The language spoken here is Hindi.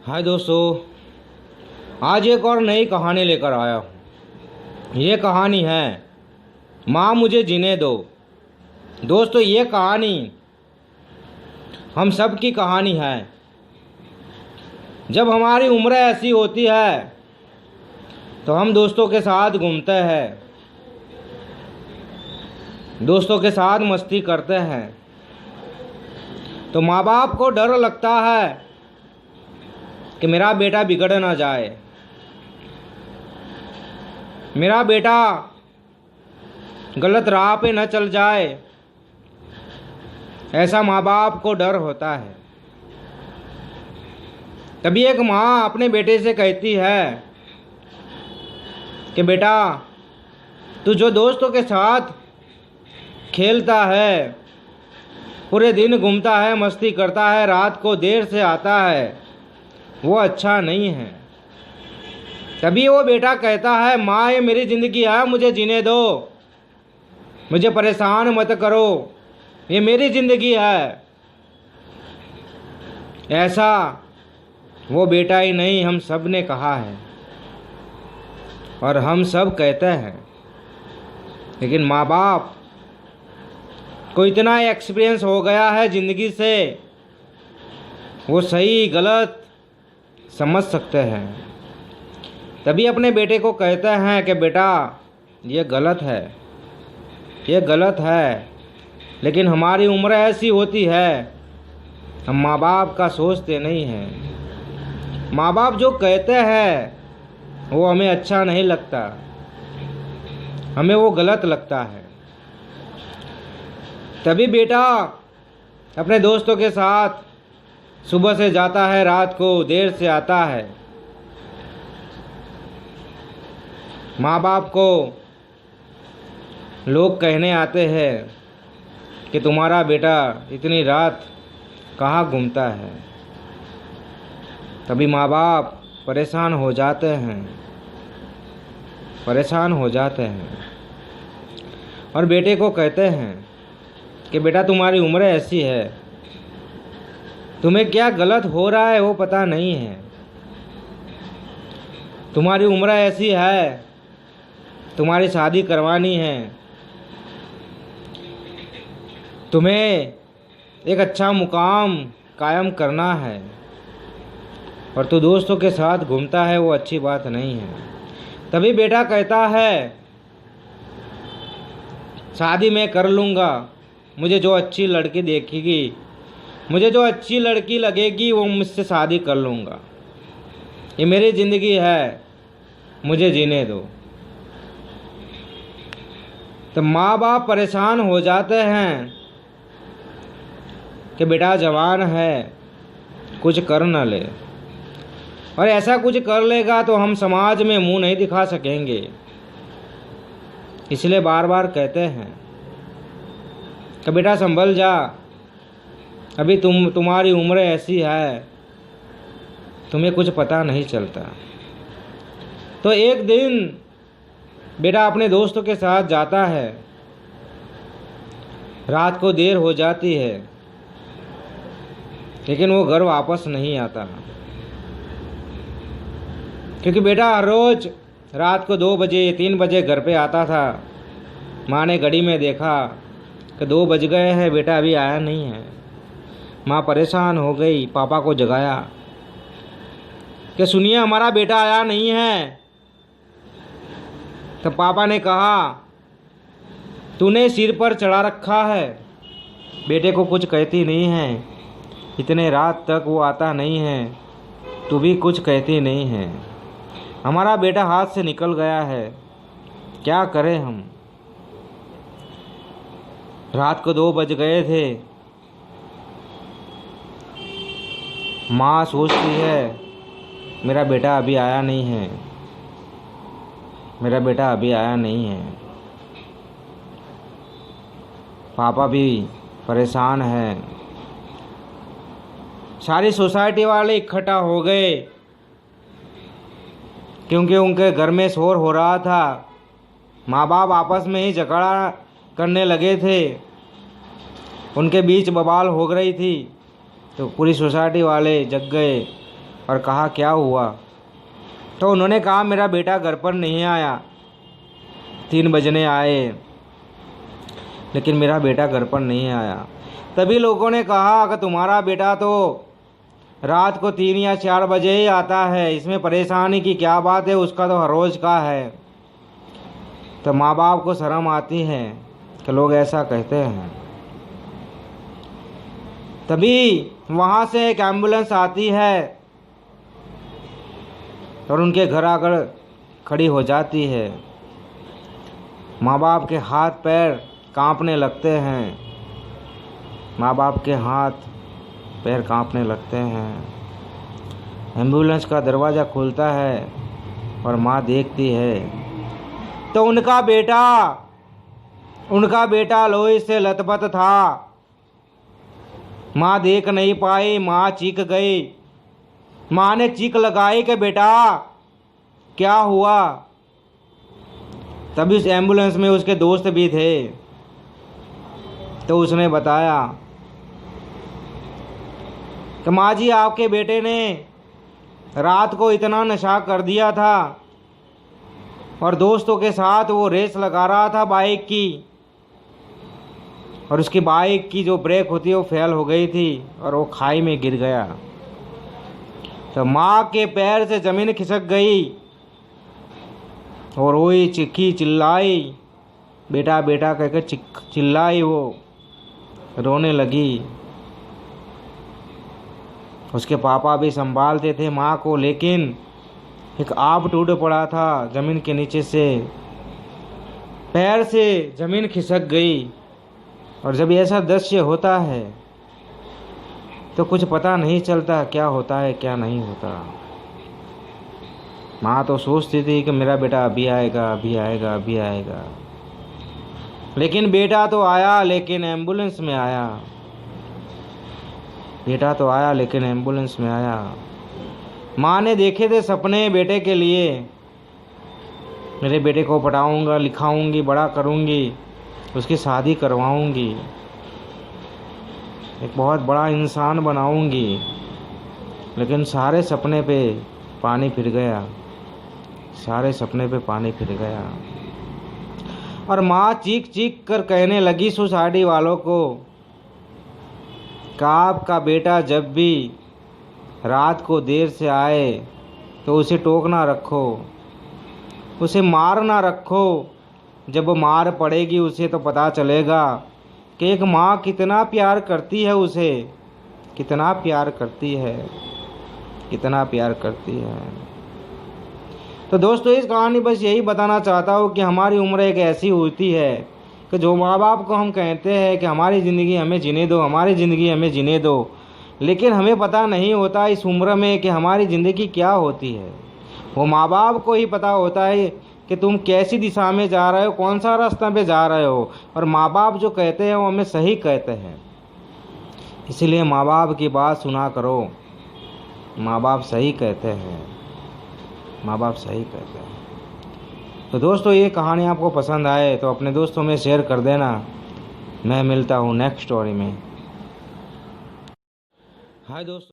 हाय दोस्तों, आज एक और नई कहानी लेकर आया हूँ। ये कहानी है माँ मुझे जीने दो। दोस्तों, ये कहानी हम सब की कहानी है। जब हमारी उम्र ऐसी होती है तो हम दोस्तों के साथ घूमते हैं, दोस्तों के साथ मस्ती करते हैं। तो माँ बाप को डर लगता है कि मेरा बेटा बिगड़ ना जाए, मेरा बेटा गलत राह पे न चल जाए। ऐसा माँ बाप को डर होता है। तभी एक माँ अपने बेटे से कहती है कि बेटा, तू जो दोस्तों के साथ खेलता है, पूरे दिन घूमता है, मस्ती करता है, रात को देर से आता है, वो अच्छा नहीं है। तभी वो बेटा कहता है, माँ ये मेरी ज़िंदगी है, मुझे जीने दो, मुझे परेशान मत करो, ये मेरी ज़िंदगी है। ऐसा वो बेटा ही नहीं, हम सब ने कहा है और हम सब कहते हैं। लेकिन माँ बाप को इतना एक्सपीरियंस हो गया है ज़िंदगी से, वो सही गलत समझ सकते हैं। तभी अपने बेटे को कहते हैं कि बेटा ये गलत है, ये गलत है। लेकिन हमारी उम्र ऐसी होती है, हम माँ बाप का सोचते नहीं हैं। माँ बाप जो कहते हैं वो हमें अच्छा नहीं लगता, हमें वो गलत लगता है। तभी बेटा अपने दोस्तों के साथ सुबह से जाता है, रात को देर से आता है। माँ बाप को लोग कहने आते हैं कि तुम्हारा बेटा इतनी रात कहाँ घूमता है। तभी माँ बाप परेशान हो जाते हैं, परेशान हो जाते हैं और बेटे को कहते हैं कि बेटा तुम्हारी उम्र ऐसी है, तुम्हें क्या गलत हो रहा है वो पता नहीं है। तुम्हारी उम्र ऐसी है, तुम्हारी शादी करवानी है, तुम्हें एक अच्छा मुकाम कायम करना है और तू दोस्तों के साथ घूमता है, वो अच्छी बात नहीं है। तभी बेटा कहता है, शादी मैं कर लूँगा, मुझे जो अच्छी लड़की देखेगी, मुझे जो अच्छी लड़की लगेगी वो मुझसे शादी कर लूँगा, ये मेरी ज़िंदगी है, मुझे जीने दो। तो माँ बाप परेशान हो जाते हैं कि बेटा जवान है, कुछ कर न ले, और ऐसा कुछ कर लेगा तो हम समाज में मुंह नहीं दिखा सकेंगे। इसलिए बार बार कहते हैं कि बेटा संभल जा, अभी तुम्हारी उम्र ऐसी है, तुम्हें कुछ पता नहीं चलता। तो एक दिन बेटा अपने दोस्तों के साथ जाता है, रात को देर हो जाती है, लेकिन वो घर वापस नहीं आता, क्योंकि बेटा हर रोज रात को 2 बजे 3 बजे घर पे आता था। माँ ने घड़ी में देखा कि 2 बज गए हैं, बेटा अभी आया नहीं है। माँ परेशान हो गई, पापा को जगाया कि सुनिए हमारा बेटा आया नहीं है। तो पापा ने कहा, तूने सिर पर चढ़ा रखा है, बेटे को कुछ कहती नहीं है, इतने रात तक वो आता नहीं है, तू भी कुछ कहती नहीं है। हमारा बेटा हाथ से निकल गया है, क्या करें हम। रात को 2 बज गए थे। माँ सोचती है मेरा बेटा अभी आया नहीं है, मेरा बेटा अभी आया नहीं है। पापा भी परेशान हैं। सारी सोसाइटी वाले इकट्ठा हो गए, क्योंकि उनके घर में शोर हो रहा था। माँ बाप आपस में ही झगड़ा करने लगे थे, उनके बीच बवाल हो रही थी। तो पूरी सोसाइटी वाले जग गए और कहा क्या हुआ। तो उन्होंने कहा मेरा बेटा घर पर नहीं आया, 3 बजने आए लेकिन मेरा बेटा घर पर नहीं आया। तभी लोगों ने कहा कि तुम्हारा बेटा तो रात को 3 या 4 बजे ही आता है, इसमें परेशानी की क्या बात है, उसका तो हर रोज का है। तो माँ बाप को शर्म आती है कि लोग ऐसा कहते हैं। तभी वहाँ से एक एम्बुलेंस आती है और उनके घर आकर खड़ी हो जाती है। माँ बाप के हाथ पैर कांपने लगते हैं, माँ बाप के हाथ पैर कांपने लगते हैं। एम्बुलेंस का दरवाज़ा खुलता है और माँ देखती है तो उनका बेटा लोहे से लथपथ था। माँ देख नहीं पाई, माँ चीख गई। माँ ने चीख लगाई कि बेटा क्या हुआ। तभी उस एम्बुलेंस में उसके दोस्त भी थे। तो उसने बताया कि माँ जी आपके बेटे ने रात को इतना नशा कर दिया था और दोस्तों के साथ वो रेस लगा रहा था बाइक की, और उसकी बाइक की जो ब्रेक होती है वो फेल हो गई थी और वो खाई में गिर गया। तो माँ के पैर से ज़मीन खिसक गई और रोई, चीखी, चिल्लाई, बेटा बेटा कहकर चिल्लाई, वो रोने लगी। उसके पापा भी संभालते थे माँ को, लेकिन एक आप टूट पड़ा था ज़मीन के नीचे से, पैर से ज़मीन खिसक गई। और जब ऐसा दृश्य होता है तो कुछ पता नहीं चलता क्या होता है क्या नहीं होता। माँ तो सोचती थी कि मेरा बेटा अभी आएगा, अभी आएगा, अभी आएगा, लेकिन बेटा तो आया, लेकिन एम्बुलेंस में आया। बेटा तो आया लेकिन एम्बुलेंस में आया। माँ ने देखे थे सपने बेटे के लिए, मेरे बेटे को पढ़ाऊँगा, लिखाऊँगी, बड़ा करूँगी, उसकी शादी करवाऊँगी, एक बहुत बड़ा इंसान बनाऊँगी। लेकिन सारे सपने पे पानी फिर गया, सारे सपने पे पानी फिर गया। और माँ चीख चीख कर कहने लगी सोसाइटी वालों को कि आपका बेटा जब भी रात को देर से आए तो उसे टोक ना रखो, उसे मार ना रखो। जब मार पड़ेगी उसे तो पता चलेगा कि एक माँ कितना प्यार करती है उसे, कितना प्यार करती है, कितना प्यार करती है। तो दोस्तों इस कहानी बस यही बताना चाहता हूँ कि हमारी उम्र एक ऐसी होती है कि जो माँ बाप को हम कहते हैं कि हमारी ज़िंदगी हमें जीने दो, हमारी ज़िंदगी हमें जीने दो, लेकिन हमें पता नहीं होता इस उम्र में कि हमारी ज़िंदगी क्या होती है। वो माँ बाप को ही पता होता है कि तुम कैसी दिशा में जा रहे हो, कौन सा रास्ता पे जा रहे हो। और माँ बाप जो कहते हैं वो हमें सही कहते हैं, इसलिए माँ बाप की बात सुना करो। माँ बाप सही कहते हैं, माँ बाप सही कहते हैं। तो दोस्तों ये कहानी आपको पसंद आए तो अपने दोस्तों में शेयर कर देना। मैं मिलता हूँ नेक्स्ट स्टोरी में। हाय दोस्तों।